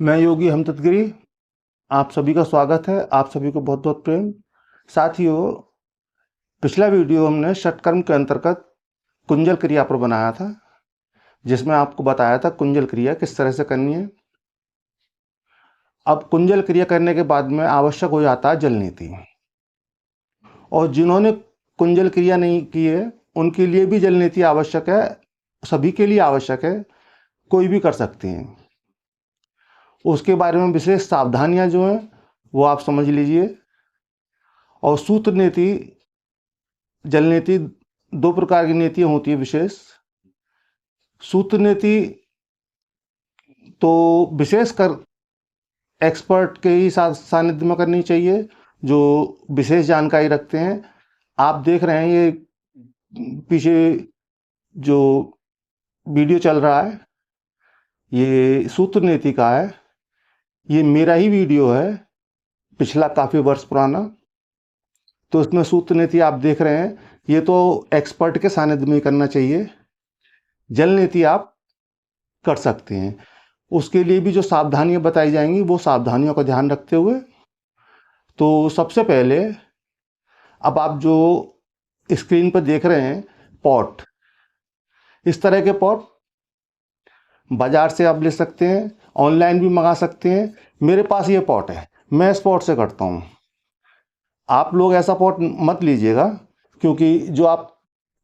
मैं योगी हमततगिरी। आप सभी का स्वागत है। आप सभी को बहुत बहुत प्रेम। साथियों, पिछला वीडियो हमने षटकर्म के अंतर्गत कुंजल क्रिया पर बनाया था, जिसमें आपको बताया था कुंजल क्रिया किस तरह से करनी है। अब कुंजल क्रिया करने के बाद में आवश्यक हो जाता है जल नीति, और जिन्होंने कुंजल क्रिया नहीं की है उनके लिए भी जल नीति आवश्यक है। सभी के लिए आवश्यक है, कोई भी कर सकते हैं। उसके बारे में विशेष सावधानियां जो हैं वो आप समझ लीजिए। और सूत्र नीति, जल नीति, दो प्रकार की नीतियां होती है विशेष। सूत्र नीति तो विशेष कर एक्सपर्ट के ही साथ सानिध्य में करनी चाहिए, जो विशेष जानकारी रखते हैं। आप देख रहे हैं ये पीछे जो वीडियो चल रहा है, ये सूत्र नीति का है। ये मेरा ही वीडियो है, पिछला काफ़ी वर्ष पुराना। तो इसमें सूत्र नीति आप देख रहे हैं, ये तो एक्सपर्ट के सानिध्य में ही करना चाहिए। जल नीति आप कर सकते हैं। उसके लिए भी जो सावधानियां बताई जाएंगी वो सावधानियों का ध्यान रखते हुए। तो सबसे पहले, अब आप जो स्क्रीन पर देख रहे हैं पॉट, इस तरह के पॉट बाजार से आप ले सकते हैं, ऑनलाइन भी मंगा सकते हैं। मेरे पास ये पॉट है, मैं इस पॉट से करता हूँ। आप लोग ऐसा पॉट मत लीजिएगा, क्योंकि जो आप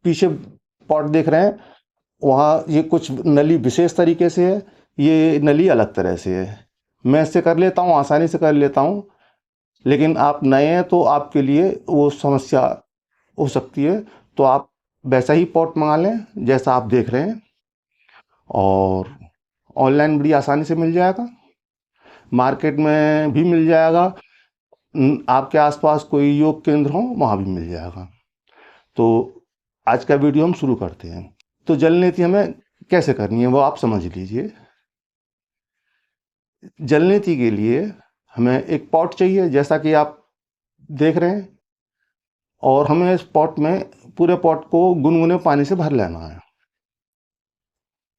पीछे पॉट देख रहे हैं वहाँ ये कुछ नली विशेष तरीके से है, ये नली अलग तरह से है। मैं इससे कर लेता हूँ, आसानी से कर लेता हूँ, लेकिन आप नए हैं तो आपके लिए वो समस्या हो सकती है। तो आप वैसा ही पॉट मंगा लें जैसा आप देख रहे हैं, और ऑनलाइन बड़ी आसानी से मिल जाएगा, मार्केट में भी मिल जाएगा, आपके आसपास कोई योग केंद्र हो वहाँ भी मिल जाएगा। तो आज का वीडियो हम शुरू करते हैं। तो जल नीति हमें कैसे करनी है वो आप समझ लीजिए। जल नीति के लिए हमें एक पॉट चाहिए, जैसा कि आप देख रहे हैं, और हमें इस पॉट में पूरे पॉट को गुनगुने पानी से भर लेना है।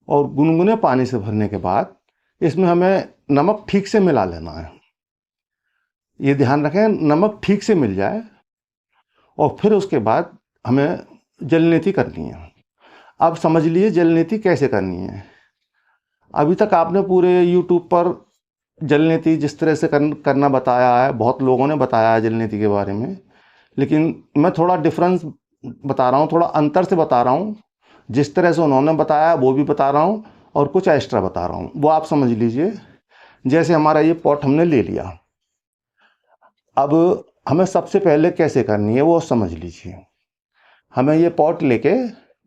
और गुनगुने पानी से भरने के बाद इसमें हमें नमक ठीक से मिला लेना है। ये ध्यान रखें नमक ठीक से मिल जाए, और फिर उसके बाद हमें जल नीति करनी है। अब समझ लीजिए जल नीति कैसे करनी है। अभी तक आपने पूरे YouTube पर जल नीति जिस तरह से करना बताया है, बहुत लोगों ने बताया है जल नीति के बारे में, लेकिन मैं थोड़ा डिफरेंस बता रहा हूँ, थोड़ा अंतर से बता रहा हूँ। जिस तरह से उन्होंने बताया वो भी बता रहा हूँ, और कुछ एक्स्ट्रा बता रहा हूँ, वो आप समझ लीजिए। जैसे हमारा ये पॉट हमने ले लिया, अब हमें सबसे पहले कैसे करनी है वो समझ लीजिए। हमें ये पॉट लेके,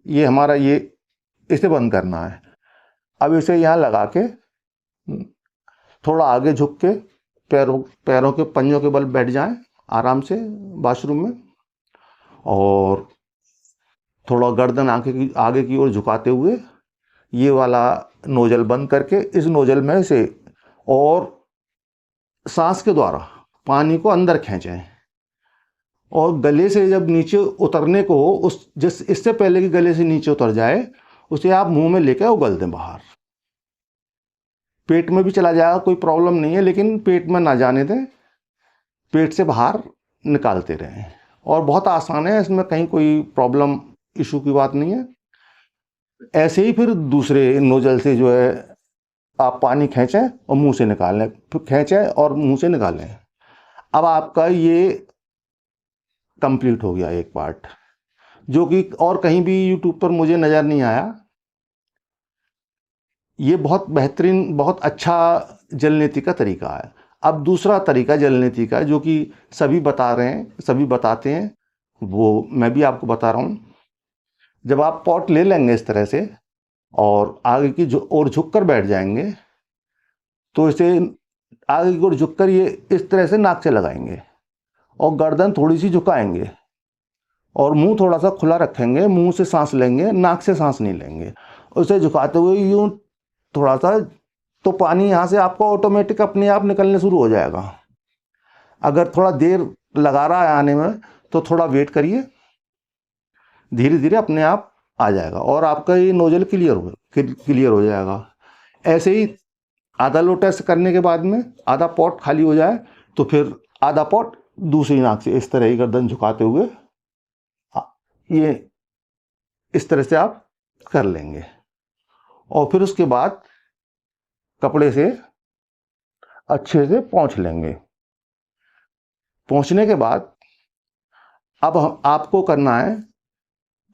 ये हमारा ये इसे बंद करना है। अब इसे यहाँ लगा के थोड़ा आगे झुक के पैरों के पंजों के बल बैठ जाएं आराम से वॉशरूम में, और थोड़ा गर्दन आगे की ओर झुकाते हुए ये वाला नोजल बंद करके इस नोजल में से और सांस के द्वारा पानी को अंदर खींचें। और गले से जब नीचे उतरने को हो, उस जिस इससे पहले कि गले से नीचे उतर जाए, उसे आप मुंह में लेकर उगल दें बाहर। पेट में भी चला जाएगा, कोई प्रॉब्लम नहीं है, लेकिन पेट में ना जाने दें, पेट से बाहर निकालते रहें। और बहुत आसान है, इसमें कहीं कोई प्रॉब्लम इशू की बात नहीं है। ऐसे ही फिर दूसरे नोजल से जो है आप पानी खींचें और मुंह से निकालें, फिर खींचें और मुंह से निकालें। अब आपका ये कंप्लीट हो गया एक पार्ट, जो कि और कहीं भी यूट्यूब पर मुझे नज़र नहीं आया। ये बहुत बेहतरीन, बहुत अच्छा जल नीति का तरीका है। अब दूसरा तरीका जल नीति का, जो कि सभी बता रहे हैं, सभी बताते हैं, वो मैं भी आपको बता रहा हूँ। जब आप पॉट ले लेंगे इस तरह से और आगे की ओर झुक कर बैठ जाएंगे, तो इसे आगे की ओर झुक कर ये इस तरह से नाक से लगाएंगे, और गर्दन थोड़ी सी झुकाएंगे, और मुंह थोड़ा सा खुला रखेंगे। मुंह से सांस लेंगे, नाक से सांस नहीं लेंगे। उसे झुकाते हुए यूं थोड़ा सा, तो पानी यहाँ से आपको ऑटोमेटिक अपने आप निकलने शुरू हो जाएगा। अगर थोड़ा देर लगा रहा है आने में तो थोड़ा वेट करिए, धीरे धीरे अपने आप आ जाएगा, और आपका ये नोजल क्लियर हो जाएगा। ऐसे ही आधा लोटा से करने के बाद में आधा पॉट खाली हो जाए तो फिर आधा पॉट दूसरी नाक से इस तरह ही गर्दन झुकाते हुए ये इस तरह से आप कर लेंगे। और फिर उसके बाद कपड़े से अच्छे से पोंछ लेंगे। पोंछने के बाद अब आपको करना है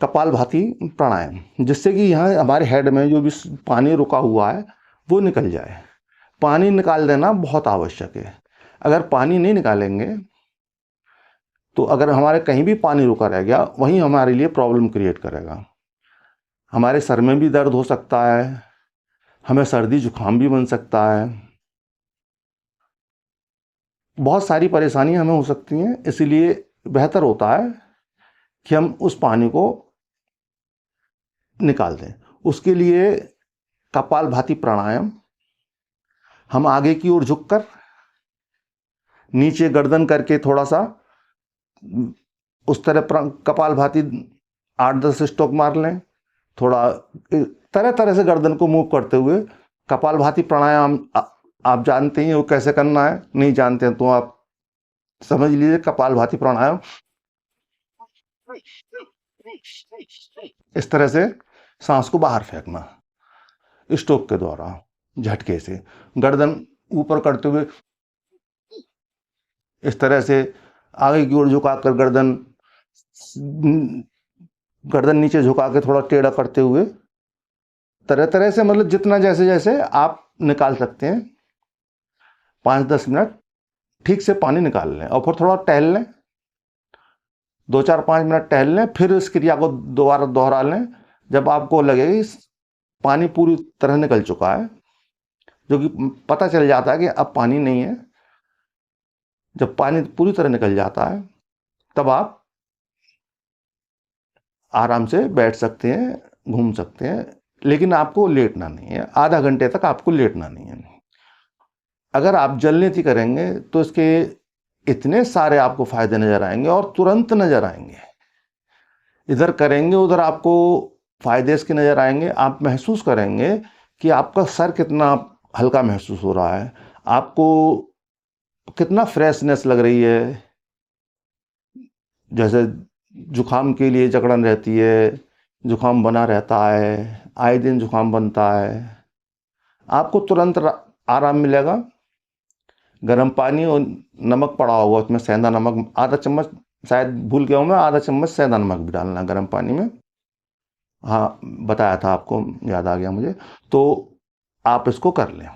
कपालभाति प्राणायाम, जिससे कि यहाँ हमारे हेड में जो भी पानी रुका हुआ है वो निकल जाए। पानी निकाल देना बहुत आवश्यक है। अगर पानी नहीं निकालेंगे तो अगर हमारे कहीं भी पानी रुका रह गया वहीं हमारे लिए प्रॉब्लम क्रिएट करेगा। हमारे सर में भी दर्द हो सकता है, हमें सर्दी जुकाम भी बन सकता है, बहुत सारी परेशानियां हमें हो सकती हैं। इसलिए बेहतर होता है कि हम उस पानी को निकाल दें। उसके लिए कपालभाति प्राणायाम, हम आगे की ओर झुककर नीचे गर्दन करके थोड़ा सा उस तरह कपालभाति 8-10 स्ट्रोक मार लें। थोड़ा तरह तरह से गर्दन को मूव करते हुए कपालभाति प्राणायाम आप जानते हैं वो कैसे करना है, नहीं जानते हैं तो आप समझ लीजिए। कपालभाति प्राणायाम इस तरह से सांस को बाहर फेंकना स्ट्रोक के द्वारा, झटके से गर्दन ऊपर करते हुए इस तरह से आगे की ओर झुकाकर गर्दन नीचे झुका के थोड़ा टेढ़ा करते हुए तरह तरह से, मतलब जितना जैसे जैसे आप निकाल सकते हैं। 5-10 मिनट ठीक से पानी निकाल लें और फिर थोड़ा टहल लें, 2-4-5 मिनट टहल लें। फिर इस क्रिया को दोबारा दोहरा लें जब आपको लगे कि पानी पूरी तरह निकल चुका है, जो कि पता चल जाता है कि अब पानी नहीं है। जब पानी पूरी तरह निकल जाता है तब आप आराम से बैठ सकते हैं, घूम सकते हैं, लेकिन आपको लेटना नहीं है। आधा घंटे तक आपको लेटना नहीं है। अगर आप जलनीति करेंगे तो इसके इतने सारे आपको फायदे नजर आएंगे और तुरंत नजर आएंगे। इधर करेंगे उधर आपको फायदे इसके नजर आएंगे। आप महसूस करेंगे कि आपका सर कितना हल्का महसूस हो रहा है, आपको कितना फ्रेशनेस लग रही है। जैसे जुकाम के लिए जकड़न रहती है, जुकाम बना रहता है, आए दिन जुकाम बनता है, आपको तुरंत आराम मिलेगा। गर्म पानी और नमक पड़ा होगा उसमें, सेंधा नमक आधा चम्मच, शायद भूल गया हूँ मैं, आधा चम्मच सेंधा नमक भी डालना गर्म पानी में। हाँ बताया था आपको, याद आ गया मुझे। तो आप इसको कर लें।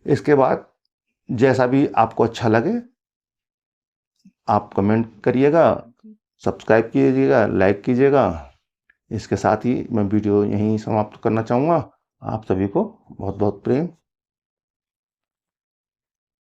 इसके बाद जैसा भी आपको अच्छा लगे आप कमेंट करिएगा, सब्सक्राइब कीजिएगा, लाइक कीजिएगा। इसके साथ ही मैं वीडियो यहीं समाप्त करना चाहूँगा। आप सभी को बहुत बहुत प्रेम।